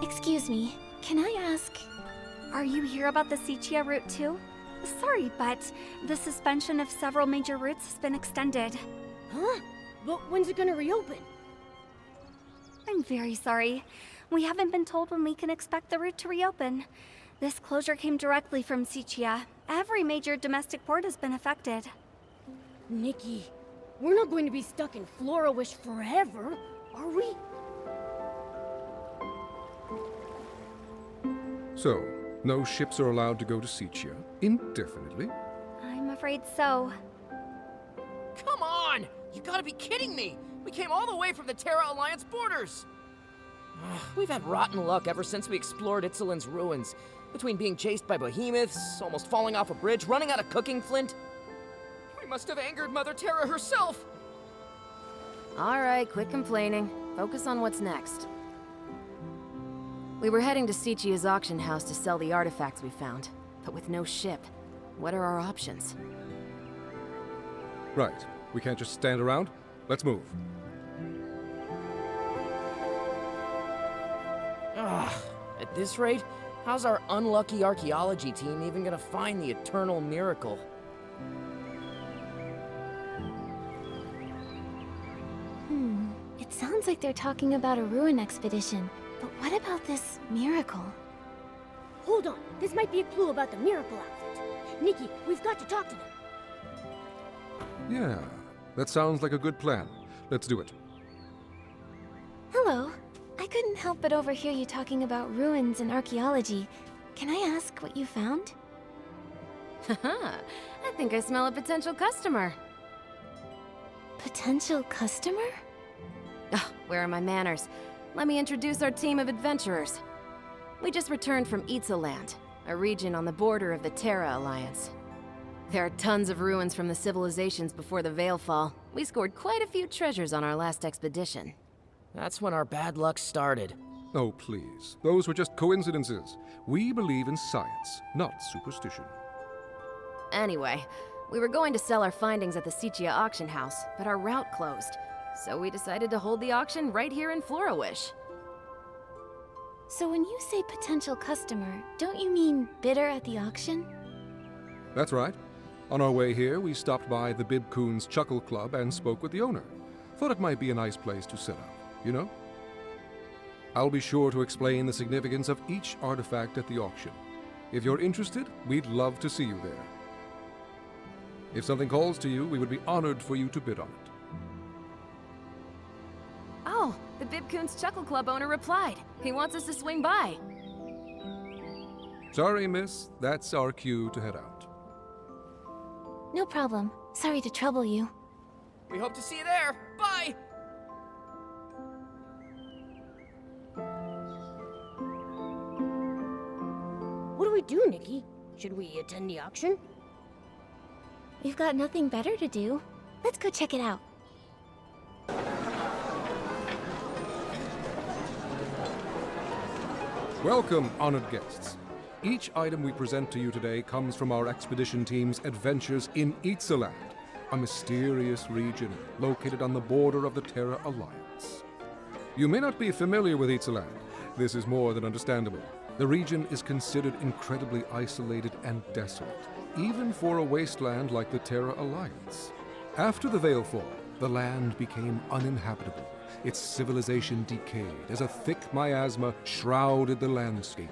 Excuse me, can I ask... Are you here about the Sichia route too? Sorry, but the suspension of several major routes has been extended. Huh? But when's it gonna reopen? I'm very sorry. We haven't been told when we can expect the route to reopen. This closure came directly from Sichia. Every major domestic port has been affected. Nikki, we're not going to be stuck in Florawish forever, are we? So, no ships are allowed to go to Sichia indefinitely? I'm afraid so. Come on! You gotta be kidding me! We came all the way from the Terra Alliance borders! We've had rotten luck ever since we explored Itzelin's ruins. Between being chased by behemoths, almost falling off a bridge, running out of cooking flint. We must have angered Mother Terra herself! Alright, quit complaining. Focus on what's next. We were heading to Sichia's auction house to sell the artifacts we found, but with no ship. What are our options? Right. We can't just stand around. Let's move. Ugh. At this rate, how's our unlucky archaeology team even gonna find the eternal miracle? It sounds like they're talking about a ruin expedition, but what about this miracle? Hold on, this might be a clue about the miracle outfit. Nikki, we've got to talk to them. Yeah, that sounds like a good plan. Let's do it. Hello. I couldn't help but overhear you talking about ruins and archaeology. Can I ask what you found? Haha, I think I smell a potential customer. Potential customer? Ugh, where are my manners? Let me introduce our team of adventurers. We just returned from Itzeland, a region on the border of the Terra Alliance. There are tons of ruins from the civilizations before the Veilfall. We scored quite a few treasures on our last expedition. That's when our bad luck started. Oh, please. Those were just coincidences. We believe in science, not superstition. Anyway, we were going to sell our findings at the Sichia auction house, but our route closed. So we decided to hold the auction right here in Florawish. So when you say potential customer, don't you mean bidder at the auction? That's right. On our way here, we stopped by the Bibcoon's Chuckle Club and spoke with the owner. Thought it might be a nice place to set up, you know? I'll be sure to explain the significance of each artifact at the auction. If you're interested, we'd love to see you there. If something calls to you, we would be honored for you to bid on it. Oh, the Bibcoon's Chuckle Club owner replied. He wants us to swing by. Sorry, miss. That's our cue to head out. No problem. Sorry to trouble you. We hope to see you there! Bye! What do we do, Nikki? Should we attend the auction? We've got nothing better to do. Let's go check it out. Welcome, honored guests. Each item we present to you today comes from our expedition team's adventures in Itzeland, a mysterious region located on the border of the Terra Alliance. You may not be familiar with Itzeland. This is more than understandable. The region is considered incredibly isolated and desolate, even for a wasteland like the Terra Alliance. After the Veilfall, the land became uninhabitable. Its civilization decayed as a thick miasma shrouded the landscape.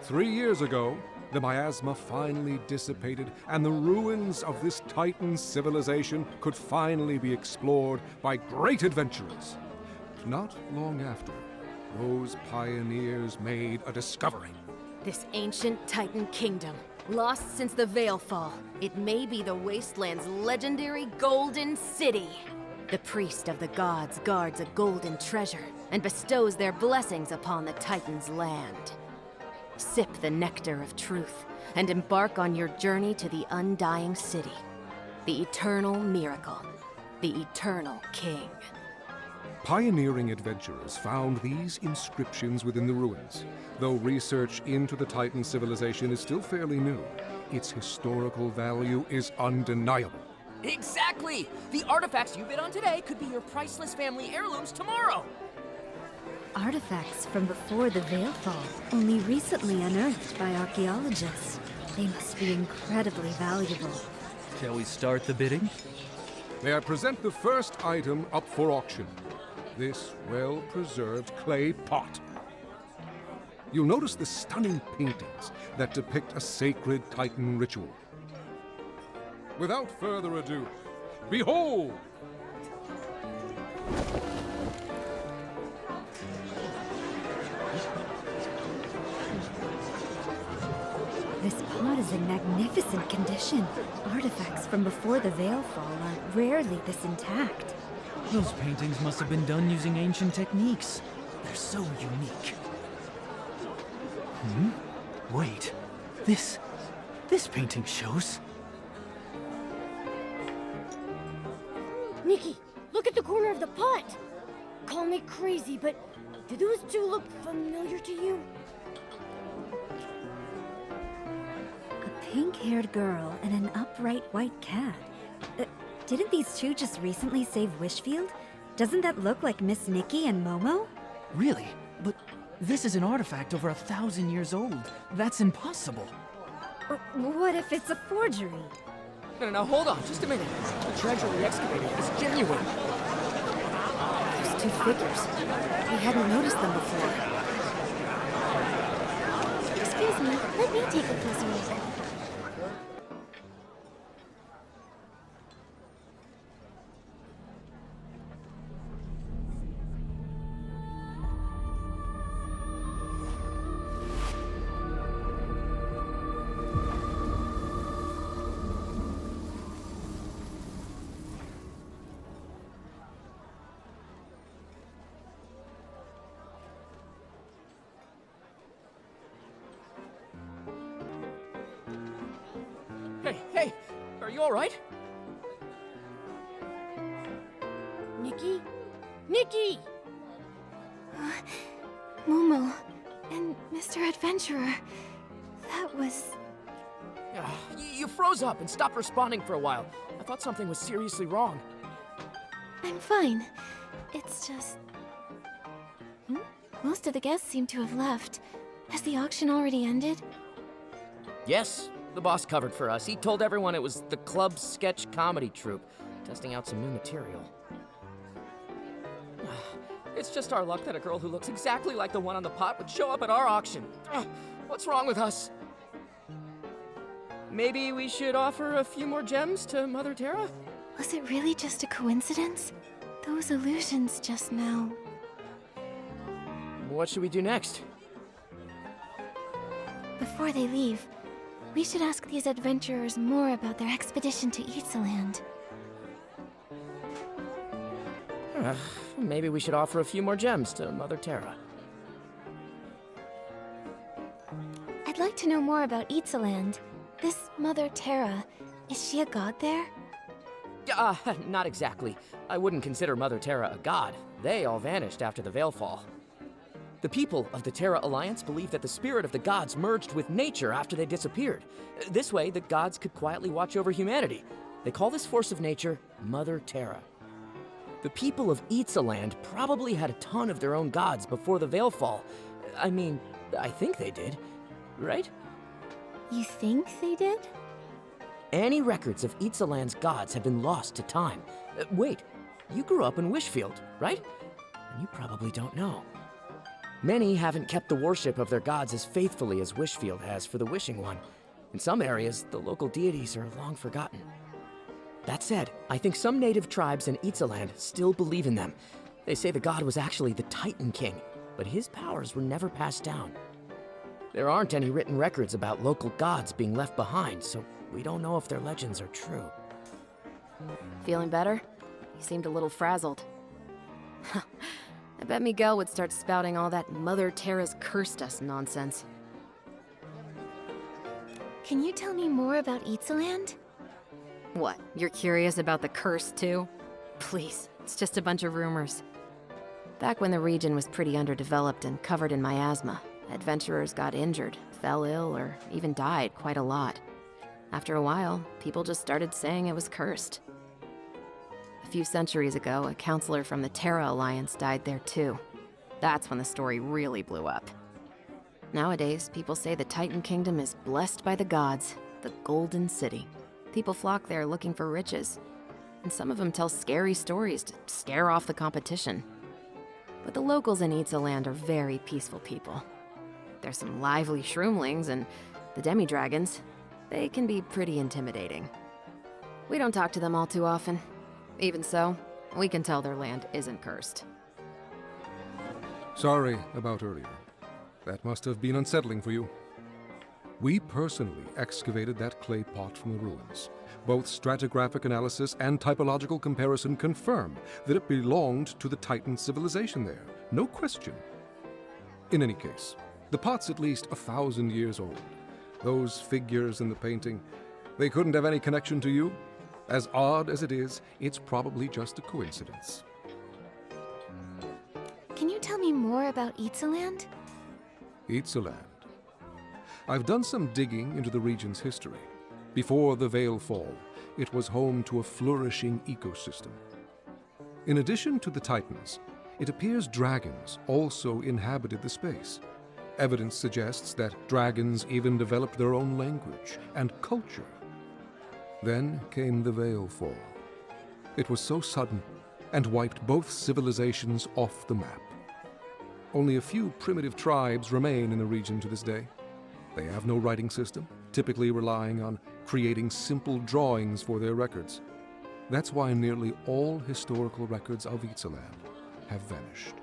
3 years ago, the miasma finally dissipated, and the ruins of this Titan civilization could finally be explored by great adventurers. Not long after, those pioneers made a discovery. This ancient Titan kingdom, lost since the Veilfall. It may be the Wasteland's legendary Golden City. The priest of the gods guards a golden treasure and bestows their blessings upon the Titan's land. Sip the nectar of truth and embark on your journey to the undying city. The eternal miracle. The eternal king. Pioneering adventurers found these inscriptions within the ruins. Though research into the Titan civilization is still fairly new, its historical value is undeniable. Exactly! The artifacts you bid on today could be your priceless family heirlooms tomorrow! Artifacts from before the Veilfall, only recently unearthed by archaeologists. They must be incredibly valuable. Shall we start the bidding? May I present the first item up for auction? This well-preserved clay pot. You'll notice the stunning paintings that depict a sacred Titan ritual. Without further ado, behold! This pot is in magnificent condition. Artifacts from before the Veilfall are rarely this intact. Those paintings must have been done using ancient techniques. They're so unique. Wait. This painting shows... Nikki, look at the corner of the pot! Call me crazy, but do those two look familiar to you? A pink-haired girl and an upright white cat. Didn't these two just recently save Wishfield? Doesn't that look like Miss Nikki and Momo? Really? But this is an artifact over 1,000 years old. That's impossible. What if it's a forgery? No, hold on, just a minute. The treasure we excavated is genuine. Those two figures. We hadn't noticed them before. Excuse me, let me take a closer look. Hey, are you all right? Nikki? Nikki! Momo and Mr. Adventurer. That was... You froze up and stopped responding for a while. I thought something was seriously wrong. I'm fine. It's just... Most of the guests seem to have left. Has the auction already ended? Yes, the boss covered for us. He told everyone it was the club's sketch comedy troupe, testing out some new material. It's just our luck that a girl who looks exactly like the one on the pot would show up at our auction. What's wrong with us? Maybe we should offer a few more gems to Mother Terra? Was it really just a coincidence? Those illusions just now... What should we do next? Before they leave, we should ask these adventurers more about their expedition to Ixaland. Maybe we should offer a few more gems to Mother Terra. I'd like to know more about Ixaland. This Mother Terra, is she a god there? Not exactly. I wouldn't consider Mother Terra a god. They all vanished after the Veilfall. The people of the Terra Alliance believe that the spirit of the gods merged with nature after they disappeared. This way, the gods could quietly watch over humanity. They call this force of nature Mother Terra. The people of Ixaland probably had a ton of their own gods before the Veilfall. I mean, I think they did, right? You think they did? Any records of Ixaland's gods have been lost to time. Wait, you grew up in Wishfield, right? And you probably don't know. Many haven't kept the worship of their gods as faithfully as Wishfield has for the Wishing One. In some areas, the local deities are long forgotten. That said, I think some native tribes in Ixaland still believe in them. They say the god was actually the Titan King, but his powers were never passed down. There aren't any written records about local gods being left behind, so we don't know if their legends are true. Feeling better? You seemed a little frazzled. I bet Miguel would start spouting all that Mother Terra's cursed us nonsense. Can you tell me more about Ixaland? What, you're curious about the curse too? Please, it's just a bunch of rumors. Back when the region was pretty underdeveloped and covered in miasma, adventurers got injured, fell ill, or even died quite a lot. After a while, people just started saying it was cursed. A few centuries ago, a counselor from the Terra Alliance died there too. That's when the story really blew up. Nowadays, people say the Titan Kingdom is blessed by the gods, the Golden City. People flock there looking for riches, and some of them tell scary stories to scare off the competition. But the locals in Land are very peaceful people. There's some lively shroomlings and the demi-dragons. They can be pretty intimidating. We don't talk to them all too often. Even so, we can tell their land isn't cursed. Sorry about earlier. That must have been unsettling for you. We personally excavated that clay pot from the ruins. Both stratigraphic analysis and typological comparison confirm that it belonged to the Titan civilization there. No question. In any case, the pot's at least 1,000 years old. Those figures in the painting, they couldn't have any connection to you. As odd as it is, it's probably just a coincidence. Can you tell me more about Land? Land. I've done some digging into the region's history. Before the Veil Fall, it was home to a flourishing ecosystem. In addition to the Titans, it appears dragons also inhabited the space. Evidence suggests that dragons even developed their own language and culture. Then came the Veil Fall. It was so sudden and wiped both civilizations off the map. Only a few primitive tribes remain in the region to this day. They have no writing system, typically relying on creating simple drawings for their records. That's why nearly all historical records of Land have vanished.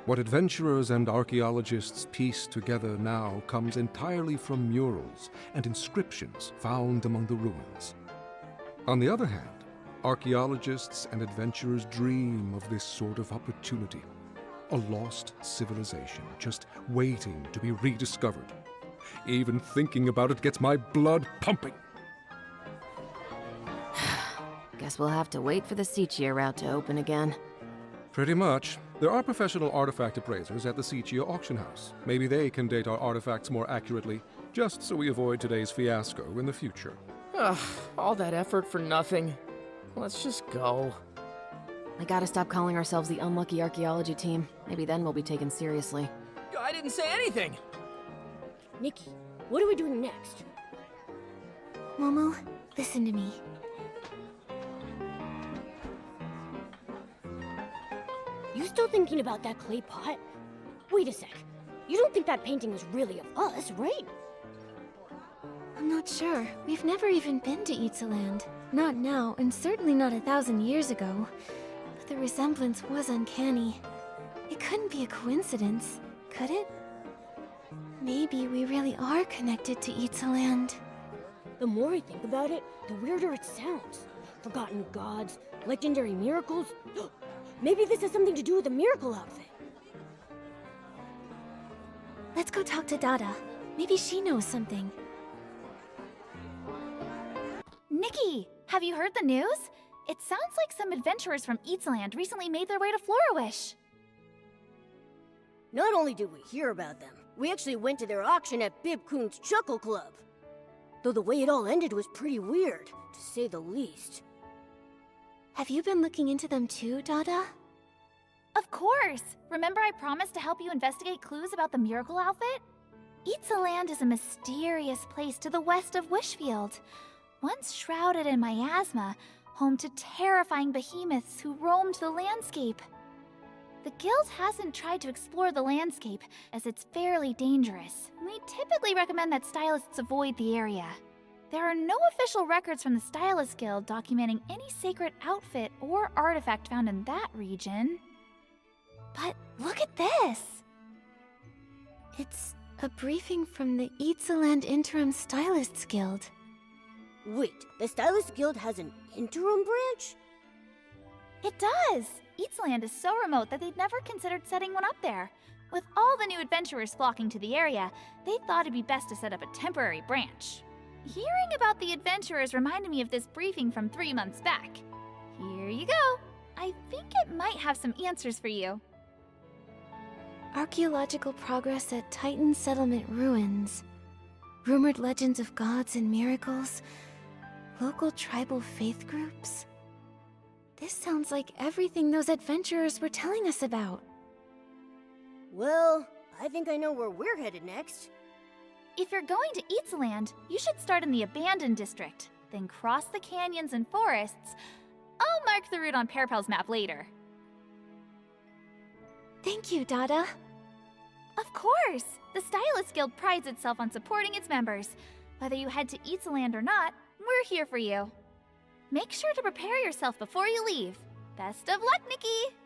What adventurers and archaeologists piece together now comes entirely from murals and inscriptions found among the ruins. On the other hand, archaeologists and adventurers dream of this sort of opportunity. A lost civilization just waiting to be rediscovered. Even thinking about it gets my blood pumping. Guess we'll have to wait for the Sichia route to open again. Pretty much. There are professional artifact appraisers at the Sichia auction house. Maybe they can date our artifacts more accurately, just so we avoid today's fiasco in the future. Ugh, all that effort for nothing. Let's just go. We gotta stop calling ourselves the unlucky archaeology team. Maybe then we'll be taken seriously. I didn't say anything! Nikki, what are we doing next? Momo, listen to me. You still thinking about that clay pot? Wait a sec. You don't think that painting is really of us, right? I'm not sure. We've never even been to Land. Not now, and certainly not 1,000 years ago. But the resemblance was uncanny. It couldn't be a coincidence, could it? Maybe we really are connected to Land. The more I think about it, the weirder it sounds. Forgotten gods, legendary miracles. Maybe this has something to do with the miracle outfit. Let's go talk to Dada. Maybe she knows something. Nikki, have you heard the news? It sounds like some adventurers from Land recently made their way to Floriwish. Not only did we hear about them, we actually went to their auction at Bib Coon's Chuckle Club. Though the way it all ended was pretty weird, to say the least. Have you been looking into them too, Dada? Of course! Remember I promised to help you investigate clues about the miracle outfit? Land is a mysterious place to the west of Wishfield. Once shrouded in miasma, home to terrifying behemoths who roamed the landscape. The guild hasn't tried to explore the landscape, as it's fairly dangerous. We typically recommend that stylists avoid the area. There are no official records from the Stylist Guild documenting any sacred outfit or artifact found in that region. But look at this! It's a briefing from the Land Interim Stylists Guild. Wait, the Stylist Guild has an interim branch? It does! Land is so remote that they'd never considered setting one up there. With all the new adventurers flocking to the area, they thought it'd be best to set up a temporary branch. Hearing about the adventurers reminded me of this briefing from 3 months back. Here you go. I think it might have some answers for you. Archaeological progress at Titan settlement ruins. Rumored legends of gods and miracles. Local tribal faith groups. This sounds like everything those adventurers were telling us about. Well, I think I know where we're headed next. If you're going to Eatsaland, you should start in the Abandoned District, then cross the canyons and forests. I'll mark the route on Pearpal's map later. Thank you, Dada. Of course! The Stylist Guild prides itself on supporting its members. Whether you head to Eatsaland or not, we're here for you. Make sure to prepare yourself before you leave. Best of luck, Nikki!